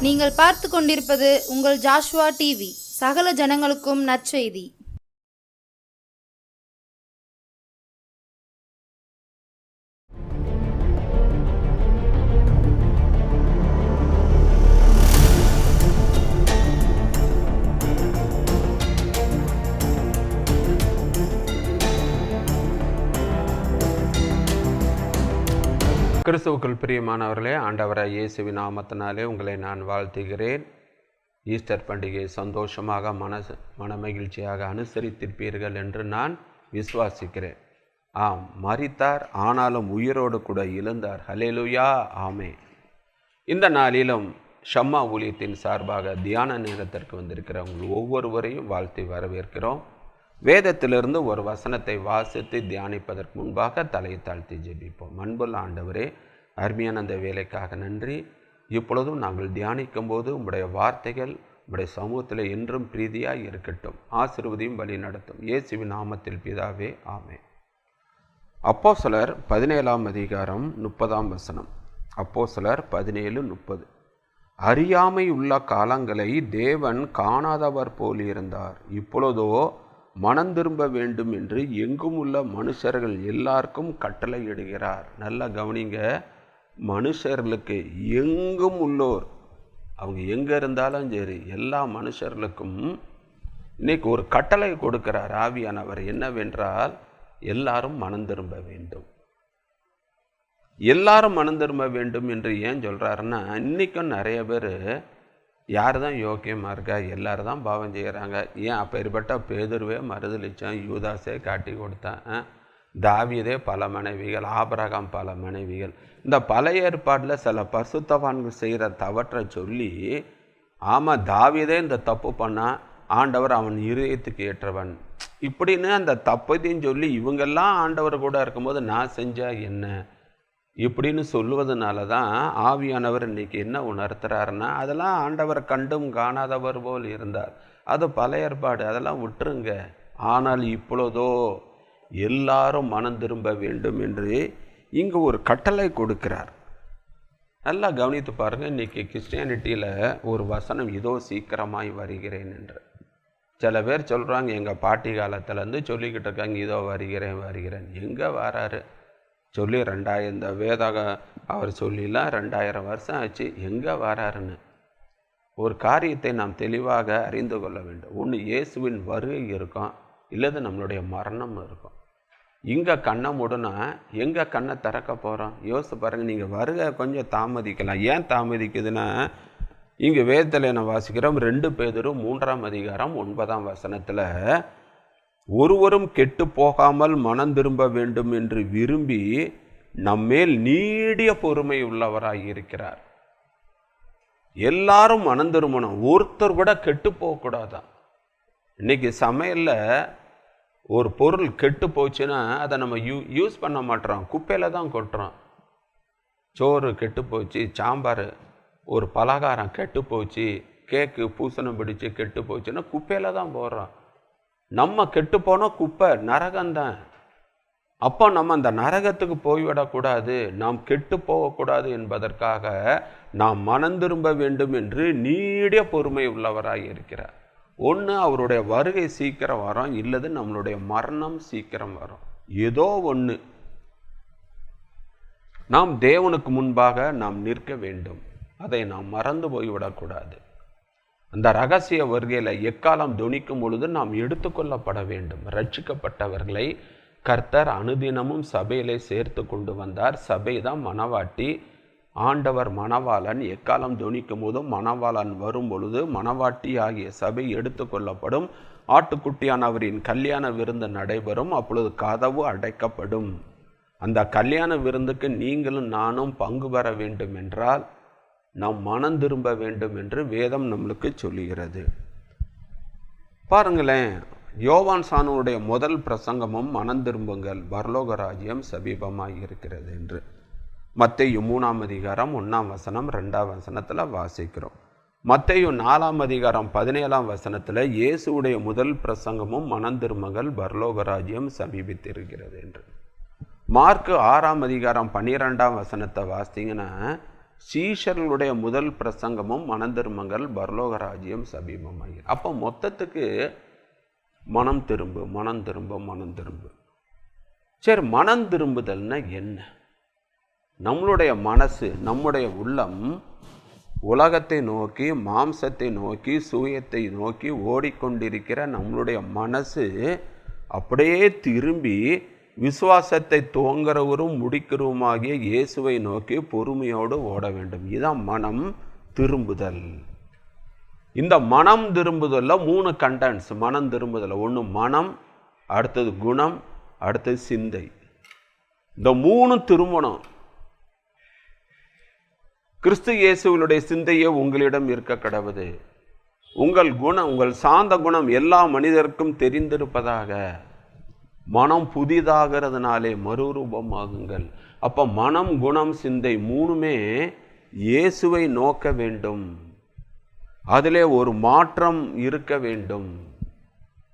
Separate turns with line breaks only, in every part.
நீங்கள் பார்த்து கொண்டிருப்பது உங்கள் ஜாஷுவா டிவி. சகல ஜனங்களுக்கும் நற்செய்தி.
கிறிஸ்துவுக்குள் பிரியமானவர்களே, ஆண்டவராய் இயேசுவின் நாமத்தினாலே உங்களை நான் வாழ்த்துகிறேன். ஈஸ்டர் பண்டிகை சந்தோஷமாக மனமகிழ்ச்சியாக அனுசரித்திருப்பீர்கள் என்று நான் விசுவாசிக்கிறேன். ஆம், மரித்தார், ஆனாலும் உயிரோடு கூட எழுந்தார். ஹல்லேலூயா, ஆமென். இந்த நாளிலும் ஷம்மா ஊழியத்தின் சார்பாக தியான நேரத்திற்கு வந்திருக்கிறவங்க ஒவ்வொருவரையும் வாழ்த்தி வரவேற்கிறோம். வேதத்திலிருந்து ஒரு வசனத்தை வாசித்து தியானிப்பதற்கு முன்பாக தலையை தாழ்த்தி ஜெபிப்போம். அன்புள்ள ஆண்டவரே, அருமையான அந்த வேலைக்காக நன்றி. இப்பொழுதும் நாங்கள் தியானிக்கும் போது உம்முடைய வார்த்தைகள் உம்முடைய சமூகத்தில் என்றும் பிரீதியாய் இருக்கட்டும். ஆசீர்வதியும் வழி நடத்தும். இயேசுவின் நாமத்தில் பிதாவே, ஆமென். அப்போஸ்தலர் 17ஆம் அதிகாரம் 30ஆம் வசனம். அப்போஸ்தலர் 17:30. அறியாமை உள்ள காலங்களை தேவன் காணாதவர் போல் இருந்தார். இப்பொழுதோ மனம் திரும்ப வேண்டும் என்று எங்கும் உள்ள மனுஷர்கள் எல்லாருக்கும் கட்டளை இடுகிறார். நல்லா கவனிங்க, மனுஷர்களுக்கு எங்கும் உள்ளோர், அவங்க எங்கே இருந்தாலும் சரி, எல்லா மனுஷர்களுக்கும் இன்னைக்கு ஒரு கட்டளை கொடுக்கிறார் ஆவியானவர். என்னவென்றால், எல்லாரும் மனம் திரும்ப வேண்டும். எல்லாரும் மனம் திரும்ப வேண்டும் என்று ஏன் சொல்கிறாருன்னா, இன்றைக்கும் நிறைய பேர் யார் தான் யோக்கியமாக இருக்கா, எல்லோரும் தான் பாவம் செய்கிறாங்க. ஏன் அப்பேற்பட்ட பேதுருவே மறுதளித்தான், யூதாஸே காட்டி கொடுத்தான், தாவீதே பல மனைவிகள், ஆபிரகாம் பல மனைவிகள். இந்த பழைய ஏற்பாட்டில் சில பரிசுத்தவான்கள் செய்கிற தவற்றை சொல்லி, ஆமாம் தாவீதே இந்த தப்பு பண்ணால் ஆண்டவர் அவன் இருதயத்துக்கு ஏற்றவன் இப்படின்னு அந்த தப்பத்தையும் சொல்லி இவங்கெல்லாம் ஆண்டவர் கூட இருக்கும்போது நான் செஞ்சால் என்ன இப்படின்னு சொல்லுவதனால தான் ஆவியானவர் இன்றைக்கி என்ன உணர்த்துறாருன்னா, அதெல்லாம் ஆண்டவர் கண்டும் காணாதவர் போல் இருந்தார். அது பழைய ஏற்பாடு, அதெல்லாம் விட்டுருங்க. ஆனால் இப்பொழுதோ எல்லாரும் மனம் திரும்ப வேண்டும் என்று இங்கு ஒரு கட்டளை கொடுக்கிறார். நல்லா கவனித்து பாருங்கள். இன்றைக்கி கிறிஸ்டியானிட்டியில் ஒரு வசனம், இதோ சீக்கிரமாய் வருகிறேன் என்று. சில பேர் சொல்கிறாங்க, எங்கள் பாட்டி காலத்துலேருந்து சொல்லிக்கிட்டு இருக்காங்க, இதோ வருகிறேன் வருகிறேன். எங்கே வராரு சொல்லி 2000 இந்த வேதாக அவர் சொல்லிலாம் 2000 வருஷம் ஆச்சு. எங்கே வராருன்னு ஒரு காரியத்தை நாம் தெளிவாக அறிந்து கொள்ள வேண்டும். ஒன்று இயேசுவின் வருகை இருக்கும், இல்லது நம்மளுடைய மரணம் இருக்கும். இங்கே கண்ணை மூடனா எங்கே கண்ணை திறக்க போகிறோம்? யோசிச்சு பாருங்கள். நீங்கள் வருகை கொஞ்சம் தாமதிக்கலாம். ஏன் தாமதிக்குதுன்னா, இங்கே வேதத்தில் என்ன வாசிக்கிறோம், 2 பேதுரு 3ஆம் அதிகாரம் 9ஆம் வசனத்தில், ஒருவரும் கெட்டு போகாமல் மனம் திரும்ப வேண்டும் என்று விரும்பி நம்மேல் நீடிய பொறுமை உள்ளவராய் இருக்கிறார். எல்லாரும் மனம் திரும்பணும், ஒருத்தர் கூட கெட்டு போகக்கூடாதான். இன்னைக்கு சமையலில் ஒரு பொருள் கெட்டு போச்சுன்னா அதை நம்ம யூஸ் பண்ண மாட்டோம், குப்பையில் தான் கொட்டுறோம். சோறு கெட்டு போச்சு, சாம்பார், ஒரு பலகாரம் கெட்டு போச்சு, கேக்கு பூசணம் பிடிச்சி கெட்டு போச்சுன்னா குப்பையில் தான் போடுறோம். நம்ம கெட்டு போனோம், குப்பை நரகம்தான். அப்போ நம்ம அந்த நரகத்துக்கு போய்விடக்கூடாது, நாம் கெட்டு போகக்கூடாது என்பதற்காக நாம் மனம் திரும்ப வேண்டும் என்று நீடிய பொறுமை உள்ளவராக இருக்கிறார். ஒன்று அவருடைய வருகை சீக்கிரம் வரும், இல்லது நம்மளுடைய மரணம் சீக்கிரம் வரும். ஏதோ ஒன்று. நாம் தேவனுக்கு முன்பாக நாம் நிற்க வேண்டும், அதை நாம் மறந்து போய்விடக்கூடாது. அந்த ரகசிய வருகையில் எக்காலம் துணிக்கும் பொழுது நாம் எடுத்துக்கொள்ளப்பட வேண்டும். ரட்சிக்கப்பட்டவர்களை கர்த்தர் அனுதினமும் சபையிலே சேர்த்து கொண்டு வந்தார். சபை தான் மணவாட்டி, ஆண்டவர் மணவாளன். எக்காலம் துணிக்கும் போதும் மணவாளன் வரும் பொழுது மணவாட்டி ஆகிய சபை எடுத்துக்கொள்ளப்படும். ஆட்டுக்குட்டியானவரின் கல்யாண விருந்து நடைபெறும். அப்பொழுது கதவு அடைக்கப்படும். அந்த கல்யாண விருந்துக்கு நீங்களும் நானும் பங்கு பெற வேண்டும் என்றால் நாம் மனம் திரும்ப வேண்டும் என்று வேதம் நம்மளுக்கு சொல்லுகிறது. பாருங்களேன், யோவான் சானுடைய முதல் பிரசங்கமும் மனம் திரும்புங்கள், பரலோக ராஜ்யம் சமீபமாய் இருக்கிறது என்று மத்தேயு 3ஆம் அதிகாரம் 1ஆம் வசனம் 2ஆம் வசனத்தில் வாசிக்கிறோம். மத்தேயு 4ஆம் அதிகாரம் 17ஆம் வசனத்தில் இயேசுடைய முதல் பிரசங்கமும் மனம் திரும்புங்கள், பரலோக ராஜ்யம் சமீபித்திருக்கிறது என்று. மார்க்கு 6ஆம் அதிகாரம் 12ஆம் வசனத்தை வாசித்தீங்கன்னா, சீஷர்களுடைய முதல் பிரசங்கமும் மனந்திரும்புங்கள் பரலோக ராஜ்யம் சமீபமாகி. அப்போ மொத்தத்துக்கு மனம் திரும்பு, மனம் திரும்ப, மனம் திரும்பு. சரி, மனம் திரும்புதல்னா என்ன? நம்மளுடைய மனசு, நம்முடைய உள்ளம் உலகத்தை நோக்கி, மாம்சத்தை நோக்கி, சுயத்தை நோக்கி ஓடிக்கொண்டிருக்கிற நம்மளுடைய மனசு அப்படியே திரும்பி விசுவாசத்தை துவங்குறவரும் முடிக்கிறவுமாகிய இயேசுவை நோக்கி பொறுமையோடு ஓட வேண்டும். இதுதான் மனம் திரும்புதல். இந்த மனம் திரும்புதல்ல 3 கண்டென்ட்ஸ் மனம் திரும்புதல். ஒன்று மனம், அடுத்தது குணம், அடுத்தது சிந்தை. இந்த 3 திரும்பணும். கிறிஸ்து இயேசுவினுடைய சிந்தையே உங்களிடம் இருக்க கடவுது. உங்கள் குணம், உங்கள் சாந்த குணம் எல்லா மனிதருக்கும் தெரிந்திருப்பதாக. மனம் புதிதாகிறதுனாலே மறுரூபமாகுங்கள். அப்போ மனம், குணம், சிந்தை 3மே இயேசுவை நோக்க வேண்டும். அதிலே ஒரு மாற்றம் இருக்க வேண்டும்.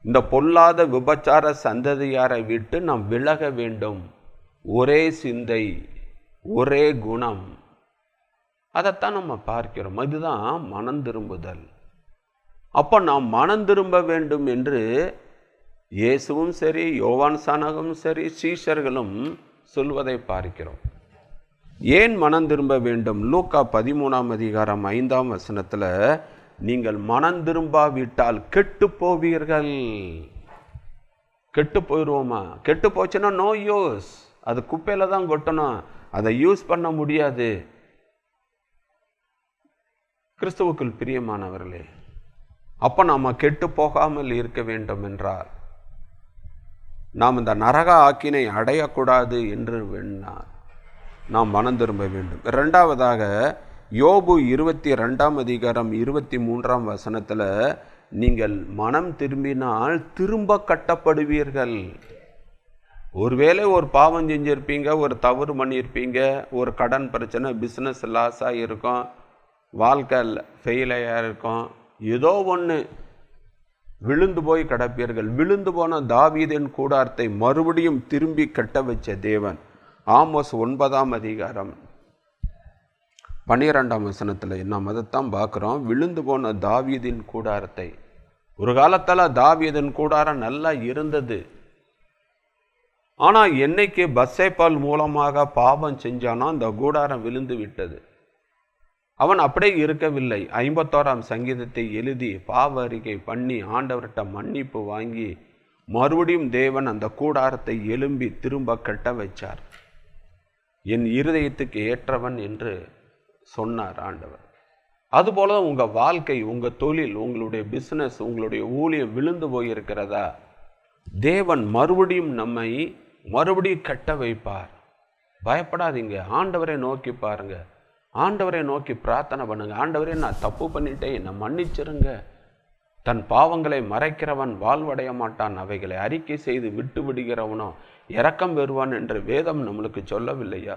இந்த பொல்லாத விபச்சார சந்ததியாரை விட்டு நாம் விலக வேண்டும். ஒரே சிந்தை, ஒரே குணம், அதைத்தான் நம்ம பார்க்கிறோம். இதுதான் மனம் திரும்புதல். அப்போ நாம் மனம் திரும்ப வேண்டும் என்று இயேசுவும் சரி, யோவான் ஸ்நானகமும் சரி, சீஷர்களும் சொல்வதை பார்க்கிறோம். ஏன் மனம் திரும்ப வேண்டும்? லூக்கா 13ஆம் அதிகாரம் 5ஆம் வசனத்தில், நீங்கள் மனம் திரும்பாவிட்டால் கெட்டு போவீர்கள். கெட்டு போயிடுவோமா? கெட்டு போச்சுன்னா நோ யூஸ். அது குப்பையில் தான் கொட்டணும், அதை யூஸ் பண்ண முடியாது. கிறிஸ்துவுக்குள் பிரியமானவர்களே, அப்போ நாம் கெட்டு போகாமல் இருக்க வேண்டும் என்றால் நாம் இந்த நரக ஆக்கினை அடையக்கூடாது என்று வேண்டாம், நாம் மனம் திரும்ப வேண்டும். 2வதாக யோபு 22ஆம் அதிகாரம் 23ஆம் வசனத்தில், நீங்கள் மனம் திரும்பினால் திரும்ப கட்டப்படுவீர்கள். ஒருவேளை ஒரு பாவம் செஞ்சிருப்பீங்க, ஒரு தவறு பண்ணியிருப்பீங்க, ஒரு கடன் பிரச்சனை, பிஸ்னஸ் லாஸாக இருக்கும், வாழ்க்கை ஃபெயிலாக இருக்கும், ஏதோ ஒன்று விழுந்து போய் கிடப்பீர்கள். விழுந்து போன தாவீதின் கூடாரத்தை மறுபடியும் திரும்பி கட்ட வச்ச தேவன். ஆமோஸ் 9ஆம் அதிகாரம் 12ஆம் வசனத்தில் நாம் அதைத்தான் பார்க்குறோம். விழுந்து போன தாவீதின் கூடாரத்தை. ஒரு காலத்தில் தாவீதின் கூடாரம் நல்லா இருந்தது. ஆனால் என்னைக்கு பத்சேபாள் மூலமாக பாவம் செஞ்சானோ அந்த கூடாரம் விழுந்து விட்டது. அவன் அப்படியே இருக்கவில்லை. 51ஆம் சங்கீதத்தை எழுதி பாவ அறிக்கை பண்ணி ஆண்டவர்கிட்ட மன்னிப்பு வாங்கி மறுபடியும் தேவன் அந்த கூடாரத்தை எழும்பி திரும்ப கட்ட வைச்சார். என் இருதயத்துக்கு ஏற்றவன் என்று சொன்னார் ஆண்டவர். அதுபோல உங்கள் வாழ்க்கை, உங்கள் தொழில், உங்களுடைய பிஸ்னஸ், உங்களுடைய ஊழியம் விழுந்து போயிருக்கிறதா? தேவன் மறுபடியும் நம்மை மறுபடியும் கட்ட வைப்பார். பயப்படாதீங்க. ஆண்டவரை நோக்கி பாருங்க, ஆண்டவரை நோக்கி பிரார்த்தனை பண்ணுங்க. ஆண்டவரே, நான் தப்பு பண்ணிட்டேன், என்னை மன்னிச்சிருங்க. தன் பாவங்களை மறைக்கிறவன் வாழ்வடைய மாட்டான், அவைகளை அறிக்கை செய்து விட்டு விடுகிறவனோ இரக்கம் பெறுவான் என்று வேதம் நம்மளுக்கு சொல்லவில்லையா?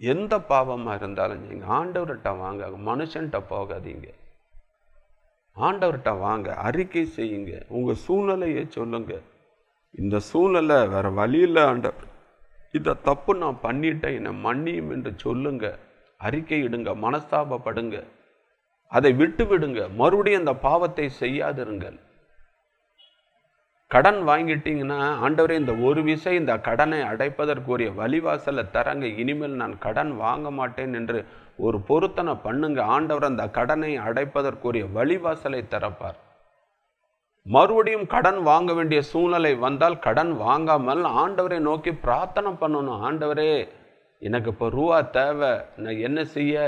எந்த பாவமாக இருந்தாலும் நீங்கள் ஆண்டவர்கிட்ட வாங்க, மனுஷன்கிட்ட போகாதீங்க. ஆண்டவர்கிட்ட வாங்க, அறிக்கை செய்யுங்க, உங்கள் சூழ்நிலையை சொல்லுங்க. இந்த சூழ்நிலை வேற வழி இல்லை ஆண்டவர், இந்த தப்பு நான் பண்ணிட்டேன், என்னை மன்னியும் என்று சொல்லுங்க. அறிக்கை இடுங்க, மனஸ்தாபப்படுங்க, அதை விட்டு விடுங்க. மறுபடியும் அந்த பாவத்தை செய்யாதிருங்கள். கடன் வாங்கிட்டீங்கன்னா, ஆண்டவரே இந்த ஒரு விஷயம், இந்த கடனை அடைப்பதற்குரிய வழிவாசலை தரங்க, இனிமேல் நான் கடன் வாங்க மாட்டேன் என்று ஒரு பொருத்தனை பண்ணுங்க. ஆண்டவர் அந்த கடனை அடைப்பதற்குரிய வழிவாசலை திறப்பார். மறுபடியும் கடன் வாங்க வேண்டிய சூழ்நிலை வந்தால் கடன் வாங்காமல் ஆண்டவரை நோக்கி பிரார்த்தனை பண்ணணும். ஆண்டவரே, எனக்கு இப்போ ரூபா தேவை, நான் என்ன செய்ய?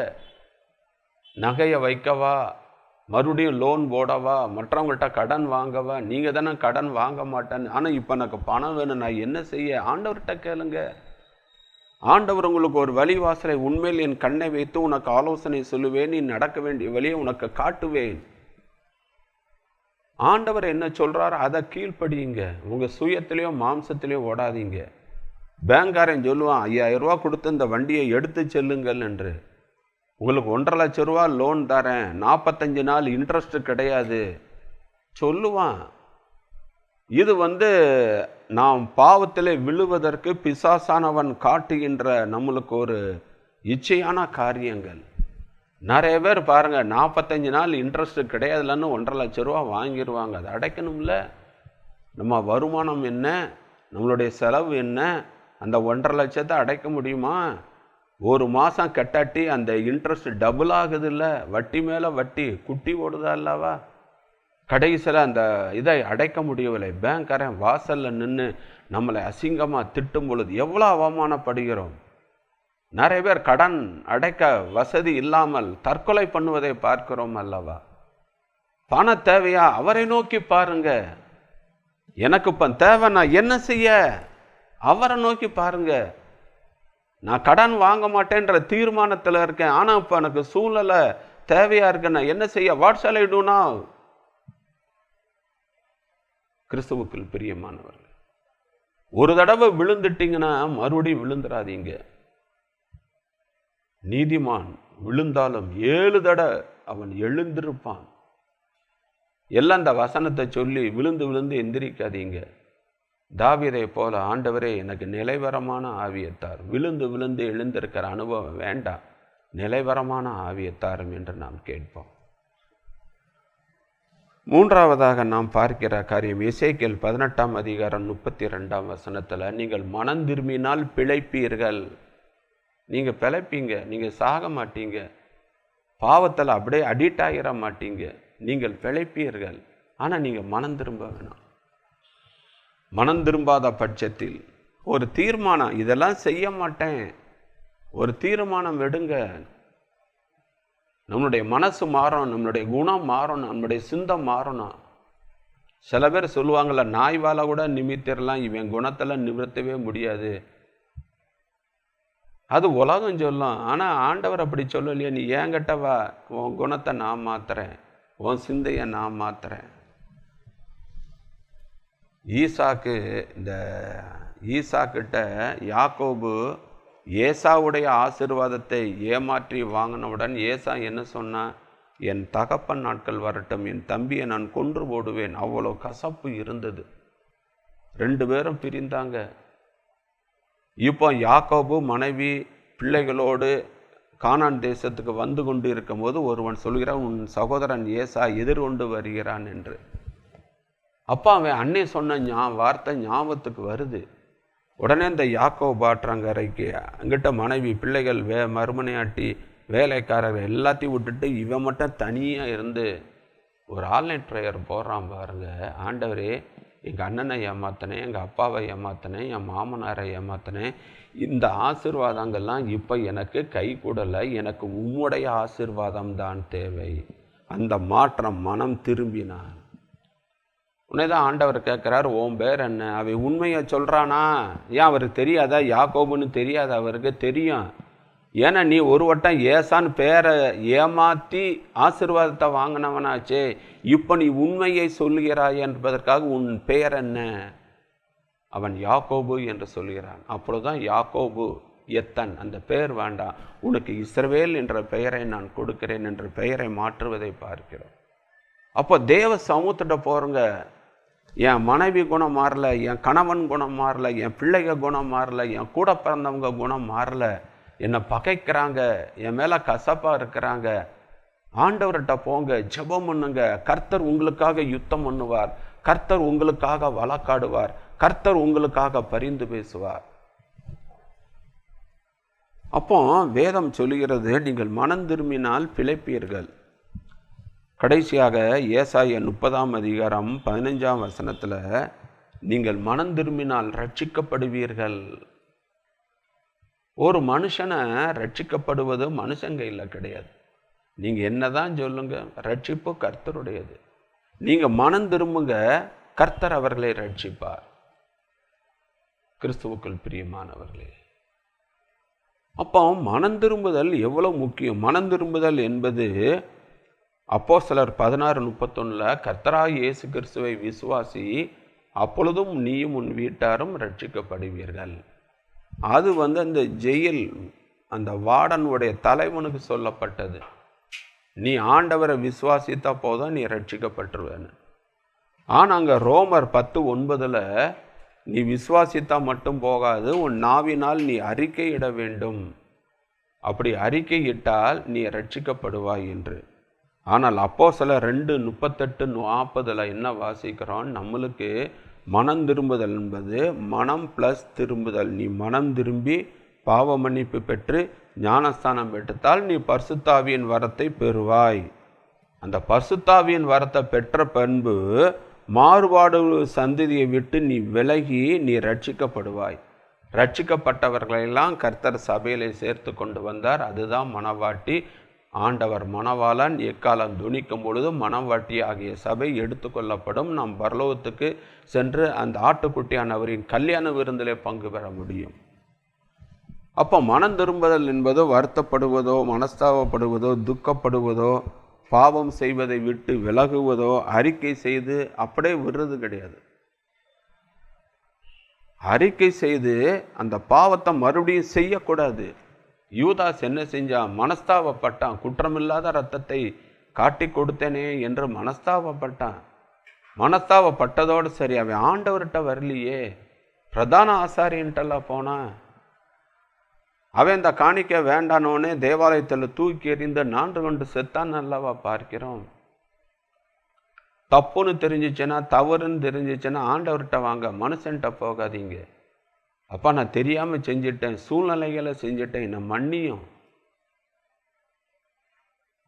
நகையை வைக்கவா? மறுபடியும் லோன் போடவா? மற்றவங்கள்ட்ட கடன் வாங்கவா? நீங்கள் தானே கடன் வாங்க மாட்டேன்னு, ஆனால் இப்போ எனக்கு பணம் வேணும், நான் என்ன செய்ய? ஆண்டவர்கிட்ட கேளுங்க. ஆண்டவர் உங்களுக்கு ஒரு வழிவாசலை, உண்மையில் என் கண்ணை வைத்து உனக்கு ஆலோசனை சொல்லுவேன், நீ நடக்க வேண்டிய வழியை உனக்கு காட்டுவேன். ஆண்டவர் என்ன சொல்கிறார் அதை கீழ்ப்படியுங்க. உங்கள் சுயத்திலேயோ மாம்சத்திலேயோ ஓடாதீங்க. பேங்காரன் சொல்லுவான், 5000 ரூபா கொடுத்து இந்த வண்டியை எடுத்து செல்லுங்கள் என்று. உங்களுக்கு 1.5 லட்சம் ரூபா லோன் தரேன், 45 நாள் இன்ட்ரெஸ்ட் கிடையாது சொல்லுவான். இது நாம் பாவத்தில் விழுவதற்கு பிசாசானவன் காட்டுகின்ற நம்மளுக்கு ஒரு இச்சையான காரியங்கள். நிறைய பேர் பாருங்கள், 45 நாள் இன்ட்ரெஸ்ட் கிடையாதுலன்னு 1.5 லட்ச ரூபா வாங்கிடுவாங்க. அதை அடைக்கணும்ல. நம்ம வருமானம் என்ன, நம்மளுடைய செலவு என்ன, அந்த 1.5 லட்சத்தை அடைக்க முடியுமா? ஒரு மாதம் கட்டாட்டி அந்த இன்ட்ரெஸ்ட் டபுள் ஆகுது இல்லை, வட்டி மேலே வட்டி குட்டி ஓடுதா இல்லவா? கடைசியில் அந்த இதை அடைக்க முடியவில்லை. பேங்க்காரன் வாசலில் நின்று நம்மளை அசிங்கமாக திட்டும் பொழுது எவ்வளோ அவமானப்படுகிறோம். நிறைய பேர் கடன் அடைக்க வசதி இல்லாமல் தற்கொலை பண்ணுவதை பார்க்கிறோம் அல்லவா? பண தேவையா? அவரை நோக்கி பாருங்க. எனக்கு இப்போ தேவை, நான் என்ன செய்ய? அவரை நோக்கி பாருங்க. நான் கடன் வாங்க மாட்டேன்ற தீர்மானத்தில் இருக்கேன், ஆனால் இப்போ எனக்கு சூழ்நிலை தேவையா இருக்கு, நான் என்ன செய்ய? What shall I to now? கிறிஸ்துவுக்குள் பிரியமானவர்கள், ஒரு தடவை விழுந்துட்டீங்கன்னா மறுபடியும் விழுந்துடாதீங்க. நீதிமான் விழுந்தாலும் 7 தடவை அவன் எழுந்திருப்பான். எல்லாம் அந்த வசனத்தை சொல்லி விழுந்து விழுந்து எந்திரிக்காதீங்க. தாவீதை போல, ஆண்டவரே எனக்கு நிலைவரமான ஆவியத்தார், விழுந்து விழுந்து எழுந்திருக்கிற அனுபவம் வேண்டாம், நிலைவரமான ஆவியத்தாரும் என்று நாம் கேட்போம். மூன்றாவதாக நாம் பார்க்கிற காரியம் எசேக்கியேல் 18ஆம் அதிகாரம் 32ஆம் வசனத்தில், நீங்கள் மனம் திரும்பினால் பிழைப்பீர்கள். நீங்கள் பிழைப்பீங்க, நீங்கள் சாக மாட்டீங்க, பாவத்தில் அப்படியே அடிக்ட் ஆகிட மாட்டீங்க, நீங்கள் பிழைப்பீர்கள். ஆனால் நீங்கள் மனம் திரும்ப வேணாம். மனம் திரும்பாத பட்சத்தில் ஒரு தீர்மானம், இதெல்லாம் செய்ய மாட்டேன், ஒரு தீர்மானம் எடுங்க. நம்மளுடைய மனசு மாறணும், நம்மளுடைய குணம் மாறணும், நம்மளுடைய சிந்தம் மாறணும். சில பேர் சொல்லுவாங்கள்ல, நாய் வாழை கூட நிமித்திடலாம், இவன் குணத்தில் நிமிர்த்தவே முடியாது. அது உலகம் சொல்லும். ஆனால் ஆண்டவர் அப்படி சொல்லலையே. நீ ஏங்கிட்ட வா, உன் குணத்தை நான் மாத்துறேன், உன் சிந்தையை நான் மாத்துறேன். ஈசாக்கிட்ட யாக்கோபு ஏசாவுடைய ஆசீர்வாதத்தை ஏமாற்றி வாங்கினவுடன் ஏசா என்ன சொன்னா? என் தகப்பன் நாட்கள் வரட்டும், என் தம்பியை நான் கொன்று போடுவேன். அவ்வளோ கசப்பு இருந்தது. 2 பேரும் பிரிந்தாங்க. இப்போ யாக்கோபு மனைவி பிள்ளைகளோடு கானான் தேசத்துக்கு வந்து கொண்டு இருக்கும் போது ஒருவன் சொல்கிறான், உன் சகோதரன் ஏசா எதிர்கொண்டு வருகிறான் என்று. அப்பா அவன் அன்னை சொன்ன வார்த்தை ஞாபகத்துக்கு வருது. உடனே இந்த யாக்கோபு ஆற்றங்கரைக்கு அங்கிட்ட மனைவி பிள்ளைகள் மறுமனையாட்டி வேலைக்காரர்கள் எல்லாத்தையும் விட்டுட்டு இவன் மட்டும் தனியாக இருந்து ஒரு ஆன்லைன் ப்ரேயர் போடுறான் பாருங்க. ஆண்டவரே, எங்கள் அண்ணனை ஏமாத்தினேன், எங்கள் அப்பாவை ஏமாத்தினேன், என் மாமனாரை ஏமாத்தினேன், இந்த ஆசீர்வாதங்கள்லாம் இப்போ எனக்கு கை கூடலை, எனக்கு உம்முடைய ஆசீர்வாதம் தான் தேவை. அந்த மாற்றம் மனம் திரும்பினான். உன்னைதான் ஆண்டவர் கேட்குறாரு, உன் பேர் என்ன? அவன் உண்மையை சொல்கிறானா? ஏன் அவருக்கு தெரியாதா? யாக்கோபுன்னு தெரியாது, அவருக்கு தெரியும். ஏன்னா நீ ஒரு வட்டம் ஏசான்னு பேரை ஏமாற்றி ஆசீர்வாதத்தை வாங்கினவனாச்சே. இப்போ நீ உண்மையை சொல்லுகிறாய் என்பதற்காக உன் பெயர் என்ன? அவன் யாக்கோபு என்று சொல்கிறான். அப்பொழுதுதான் யாக்கோபு எத்தன், அந்த பெயர் வேண்டாம், உனக்கு இஸ்ரவேல் என்ற பெயரை நான் கொடுக்கிறேன் என்று பெயரை மாற்றுவதை பார்க்கிறோம். அப்போ தேவ சமூகத்திட்ட போகிறங்க, என் மனைவி குணம் மாறல, என் கணவன் குணம் மாறல, என் பிள்ளைங்க குணம் மாறல, என் கூட பிறந்தவங்க குணம் மாறல, என்னை பகைக்கிறாங்க, என் மேலே கசப்பாக இருக்கிறாங்க. ஆண்டவர்கிட்ட போங்க, ஜெபம் பண்ணுங்க. கர்த்தர் உங்களுக்காக யுத்தம் பண்ணுவார், கர்த்தர் உங்களுக்காக வழக்காடுவார், கர்த்தர் உங்களுக்காக பரிந்து பேசுவார். அப்போ வேதம் சொல்லுகிறது, நீங்கள் மனம் திரும்பினால் பிழைப்பீர்கள். கடைசியாக ஏசாயா 30ஆம் அதிகாரம் 15ஆம் வசனத்தில், நீங்கள் மனம் திரும்பினால் ரட்சிக்கப்படுவீர்கள். ஒரு மனுஷனை ரட்சிக்கப்படுவது மனுஷன் கையில் கிடையாது. நீங்கள் என்னதான் சொல்லுங்க, ரட்சிப்பு கர்த்தருடையது. நீங்கள் மனம் திரும்புங்க, கர்த்தர் அவர்களை ரட்சிப்பார். கிறிஸ்துவுக்குள் பிரியமானவர்களே, அப்போ மனம் திரும்புதல் எவ்வளோ முக்கியம். மனம் திரும்புதல் என்பது அப்போஸ்தலர் 16:31 கர்த்தராகிய இயேசு கிறிஸ்துவை விசுவாசி, அப்பொழுதும் நீயும் உன் வீட்டாரும் ரட்சிக்கப்படுவீர்கள். அது அந்த ஜெயில் அந்த வார்டனுடைய தலைவனுக்கு சொல்லப்பட்டது. நீ ஆண்டவரை விசுவாசித்தா போதும் நீ ரட்சிக்கப்பட்டுருவேன்னு. ஆனால் அங்கே ரோமர் 10:9 நீ விசுவாசித்தா மட்டும் போகாது, உன் நாவினால் நீ அறிக்கையிட வேண்டும். அப்படி அறிக்கையிட்டால் நீ ரட்சிக்கப்படுவாய் என்று. ஆனால் அப்போஸ்தலர் 2:38-40 என்ன வாசிக்கிறோம்? நம்மளுக்கு மனம் திரும்புதல் என்பது மனம் ப்ளஸ் திரும்புதல். நீ மனம் திரும்பி பாவ மன்னிப்பு பெற்று ஞானஸ்தானம் பெற்றால் நீ பரிசுத்தாவியின் வரத்தை பெறுவாய். அந்த பரிசுத்தாவியின் வரத்தை பெற்ற பண்பு மாறுபாடு சந்ததியை விட்டு நீ விலகி நீ ரட்சிக்கப்படுவாய். ரட்சிக்கப்பட்டவர்களெல்லாம் கர்த்தர் சபையிலே சேர்த்து கொண்டு வந்தார். அதுதான் மணவாட்டி. ஆண்டவர் மணவாளன் எக்காலம் துணிக்கும் பொழுது மணவாட்டி ஆகிய சபை எடுத்து கொள்ளப்படும். நாம் பரலோகத்துக்கு சென்று அந்த ஆட்டுக்குட்டியானவரின் கல்யாண விருந்திலே பங்கு பெற முடியும். அப்போ மனம் திரும்புதல் என்பதோ வருத்தப்படுவதோ மனஸ்தாபப்படுவதோ துக்கப்படுவதோ பாவம் செய்வதை விட்டு விலகுவதோ அறிக்கை செய்து அப்படியே விடுறது கிடையாது. அறிக்கை செய்து அந்த பாவத்தை மறுபடியும் செய்யக்கூடாது. யூதாஸ் என்ன செஞ்சான்? மனஸ்தாபப்பட்டான். குற்றமில்லாத இரத்தத்தை காட்டி கொடுத்தேனே என்று மனஸ்தாபப்பட்டான். மனஸ்தாபப்பட்டதோடு சரி, அவன் ஆண்டவர்கிட்ட வரலையே, பிரதான ஆசாரியன்ட்டெல்லாம் போனான். அவன் இந்த காணிக்க வேண்டானோன்னே தேவாலயத்தில் தூக்கி எறிந்து நான்று கொண்டு செத்தான் அல்லவா பார்க்கிறோம். தப்புன்னு தெரிஞ்சிச்சுன்னா, தவறுன்னு தெரிஞ்சிச்சுன்னா ஆண்டவர்கிட்ட வாங்க, மனுஷன்கிட்ட போகாதீங்க. அப்பா நான் தெரியாமல் செஞ்சிட்டேன், சூழ்நிலைகளை செஞ்சிட்டேன், என்னை மன்னியும்.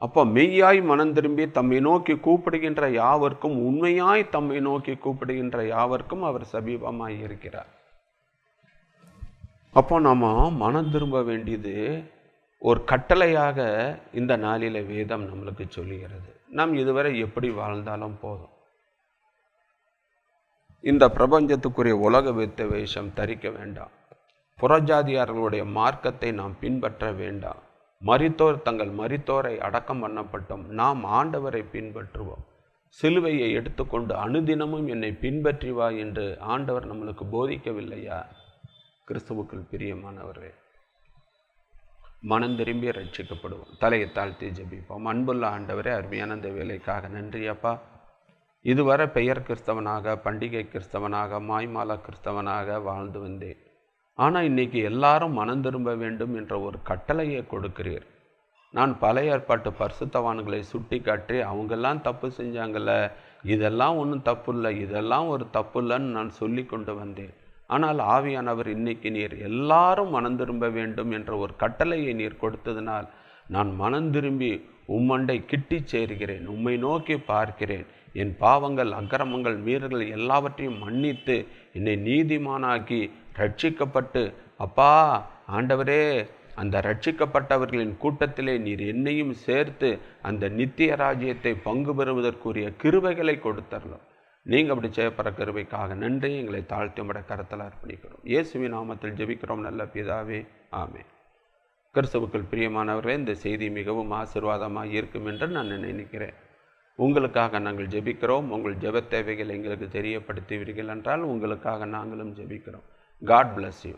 அப்போ மெய்யாய் மனம் திரும்பி தம்மை நோக்கி கூப்பிடுகின்ற யாவர்க்கும், உண்மையாய் தம்மை நோக்கி கூப்பிடுகின்ற யாவர்க்கும் அவர் சமீபமாய் இருக்கிறார். அப்போ நம்ம மனம் திரும்ப வேண்டியது ஒரு கட்டளையாக இந்த நாளில் வேதம் நம்மளுக்கு சொல்லுகிறது. நாம் இதுவரை எப்படி வாழ்ந்தாலும் போதும். இந்த பிரபஞ்சத்துக்குரிய உலக வித்த வேஷம் தரிக்க வேண்டாம். புறஜாதியார்களுடைய மார்க்கத்தை நாம் பின்பற்ற வேண்டாம். மரித்தோர் தங்கள் மரித்தோரை அடக்கம் பண்ணப்பட்டோம். நாம் ஆண்டவரை பின்பற்றுவோம். சிலுவையை எடுத்துக்கொண்டு அனுதினமும் என்னை பின்பற்றி வா என்று ஆண்டவர் நம்மளுக்கு போதிக்கவில்லையா? கிறிஸ்துவுக்குள் பிரியமானவரே, மனம் திரும்பி ரட்சிக்கப்படுவோம். தலையை தாழ்த்தி ஜெபிப்போம். அன்புள்ள ஆண்டவரே, அருமையான இந்த வேலைக்காக நன்றி அப்பா. இதுவரை பெயர் கிறிஸ்தவனாக, பண்டிகை கிறிஸ்தவனாக, மாய்மாலா கிறிஸ்தவனாக வாழ்ந்து வந்தேன். ஆனால் இன்னைக்கு எல்லாரும் மனம் திரும்ப வேண்டும் என்ற ஒரு கட்டளையை கொடுக்கிறீர். நான் பழைய ஏற்பாட்டு பரிசுத்தவான்களை சுட்டி காட்டி அவங்கெல்லாம் தப்பு செஞ்சாங்கல்ல, இதெல்லாம் ஒன்றும் தப்பு இல்லை, இதெல்லாம் ஒரு தப்பு இல்லைன்னு நான் சொல்லி கொண்டு வந்தேன். ஆனால் ஆவியானவர் இன்னைக்கு நீர் எல்லாரும் மனம் திரும்ப வேண்டும் என்ற ஒரு கட்டளையை நீர் கொடுத்ததினால் நான் மனம் திரும்பி உம்மண்டை கிட்டி சேர்கிறேன். உம்மை நோக்கி பார்க்கிறேன். என் பாவங்கள், அக்கிரமங்கள், மீறல்கள் எல்லாவற்றையும் மன்னித்து என்னை நீதிமானாக்கி ரட்சிக்கப்பட்டு, அப்பா ஆண்டவரே, அந்த ரட்சிக்கப்பட்டவர்களின் கூட்டத்திலே நீர் என்னையும் சேர்த்து அந்த நித்திய ராஜ்யத்தை பங்கு பெறுவதற்குரிய கிருபைகளை கொடுத்தரலாம். நீங்கள் அப்படி செய்யப்படுற கிருபைக்காக நன்றி. எங்களை தாழ்த்தி உம்முடைய கரத்தில் அர்ப்பணிக்கிறோம். இயேசுவின் நாமத்தில் ஜெபிக்கிறோம் நல்ல பிதாவே, ஆமென். கிறிஸ்துவுக்குள் பிரியமானவர்களே, இந்த செய்தி மிகவும் ஆசீர்வாதமாக இருக்கும் என்று நான் நினைக்கிறேன். உங்களுக்காக நாங்கள் ஜெபிக்கிறோம். உங்கள் ஜெப தேவைகள் எங்களுக்கு தெரியப்படுத்துவீர்கள் என்றால் உங்களுக்காக நாங்களும் ஜெபிக்கிறோம். God bless you.